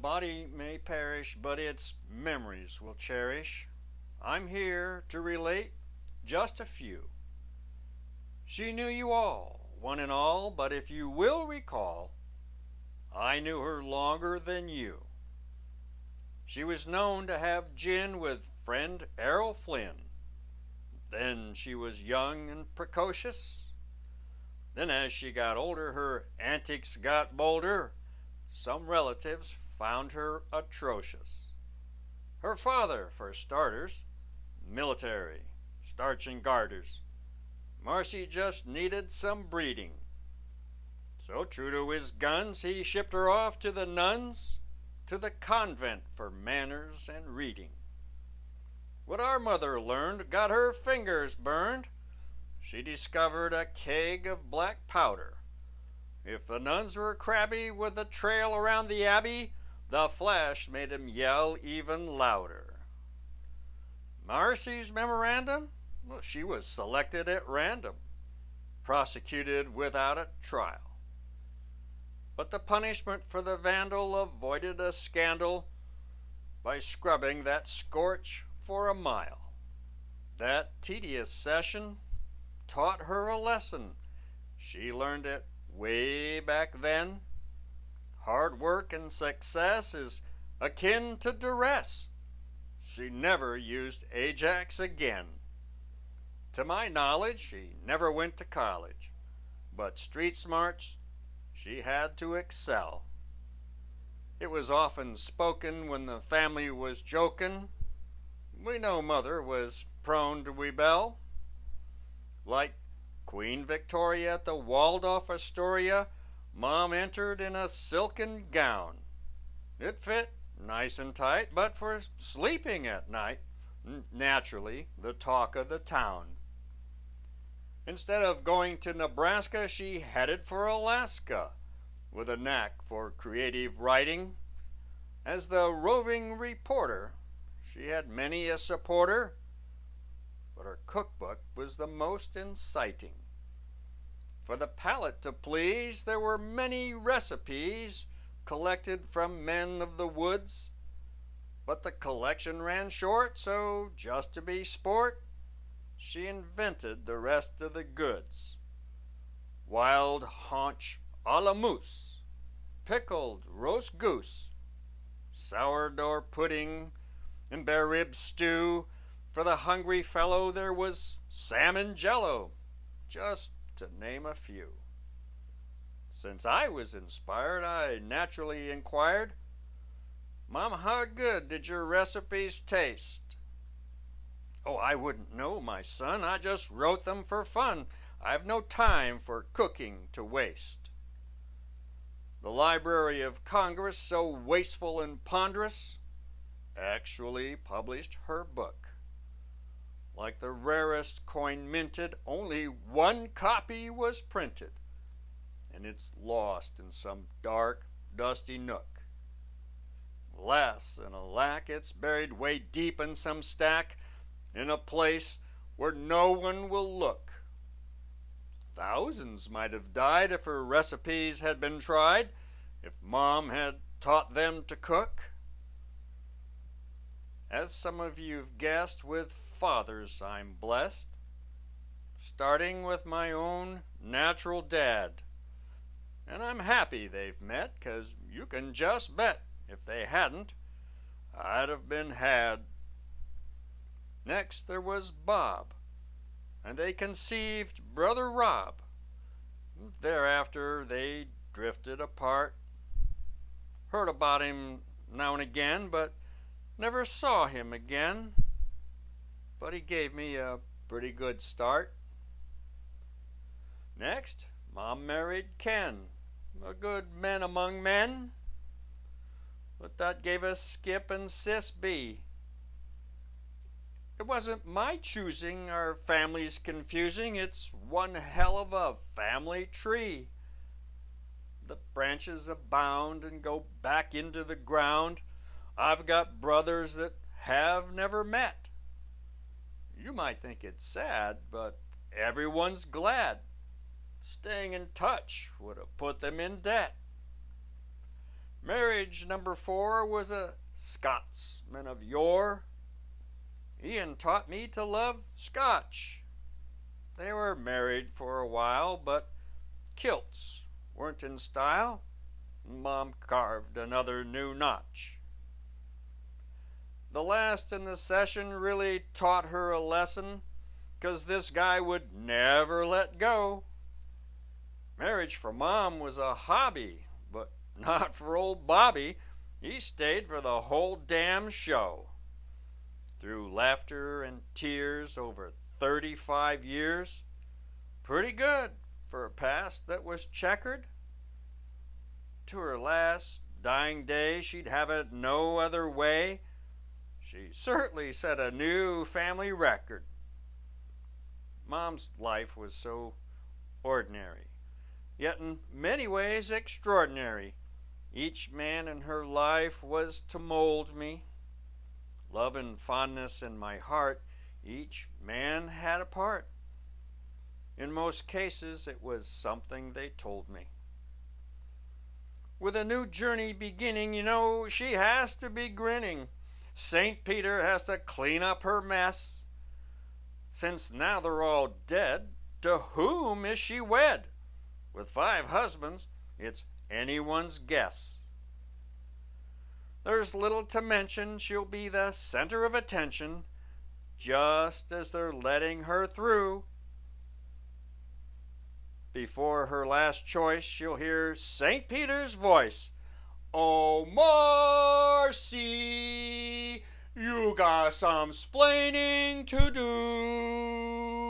body may perish, but its memories will cherish. I'm here to relate just a few. She knew you all, one and all, but if you will recall, I knew her longer than you. She was known to have gin with friend Errol Flynn. Then she was young and precocious. Then as she got older, her antics got bolder. Some relatives found her atrocious. Her father, for starters, military, starching garters. Marcy just needed some breeding. So true to his guns, he shipped her off to the nuns, to the convent for manners and reading. What our mother learned got her fingers burned. She discovered a keg of black powder. If the nuns were crabby with the trail around the abbey, the flash made him yell even louder. Marcy's memorandum? Well, she was selected at random, prosecuted without a trial. But the punishment for the vandal avoided a scandal by scrubbing that scorch for a mile. That tedious session taught her a lesson. She learned it way back then. Hard work and success is akin to duress. She never used Ajax again. To my knowledge, she never went to college, but street smarts she had to excel. It was often spoken when the family was joking. We know mother was prone to rebel. Like Queen Victoria at the Waldorf Astoria, Mom entered in a silken gown. It fit nice and tight, but for sleeping at night, naturally the talk of the town. Instead of going to Nebraska, she headed for Alaska, with a knack for creative writing. As the roving reporter, she had many a supporter, but her cookbook was the most inciting. For the palate to please, there were many recipes collected from men of the woods, but the collection ran short, so just to be sport, she invented the rest of the goods. Wild haunch a la mousse, pickled roast goose, sourdough pudding, and bear rib stew. For the hungry fellow there was salmon jello, just to name a few. Since I was inspired, I naturally inquired, "Mom, how good did your recipes taste?" "Oh, I wouldn't know, my son. I just wrote them for fun. I've no time for cooking to waste." The Library of Congress, so wasteful and ponderous, actually published her book. Like the rarest coin minted, only one copy was printed, and it's lost in some dark, dusty nook. Alas and alack, it's buried way deep in some stack, in a place where no one will look. Thousands might have died if her recipes had been tried, if Mom had taught them to cook. As some of you've guessed, with fathers I'm blessed, starting with my own natural dad. And I'm happy they've met, 'cause you can just bet if they hadn't, I'd have been had. Next there was Bob, and they conceived brother Rob. Thereafter they drifted apart. Heard about him now and again, but never saw him again. But he gave me a pretty good start. Next, Mom married Ken, a good man among men. But that gave us Skip and Sis B. It wasn't my choosing, our family's confusing. It's one hell of a family tree. The branches abound and go back into the ground. I've got brothers that have never met. You might think it's sad, but everyone's glad. Staying in touch would have put them in debt. Marriage number 4 was a Scotsman of yore. Ian taught me to love Scotch. They were married for a while, but kilts weren't in style. Mom carved another new notch. The last in the session really taught her a lesson, 'cause this guy would never let go. Marriage for Mom was a hobby, but not for old Bobby. He stayed for the whole damn show. Through laughter and tears over 35 years. Pretty good for a past that was checkered. To her last dying day, she'd have it no other way. She certainly set a new family record. Mom's life was so ordinary, yet in many ways extraordinary. Each man in her life was to mold me. Love and fondness in my heart, each man had a part. In most cases, it was something they told me. With a new journey beginning, you know, she has to be grinning. St. Peter has to clean up her mess. Since now they're all dead, to whom is she wed? With 5 husbands, it's anyone's guess. There's little to mention, she'll be the center of attention, just as they're letting her through. Before her last choice, she'll hear St. Peter's voice. "Oh, Marcy, you got some splaining to do."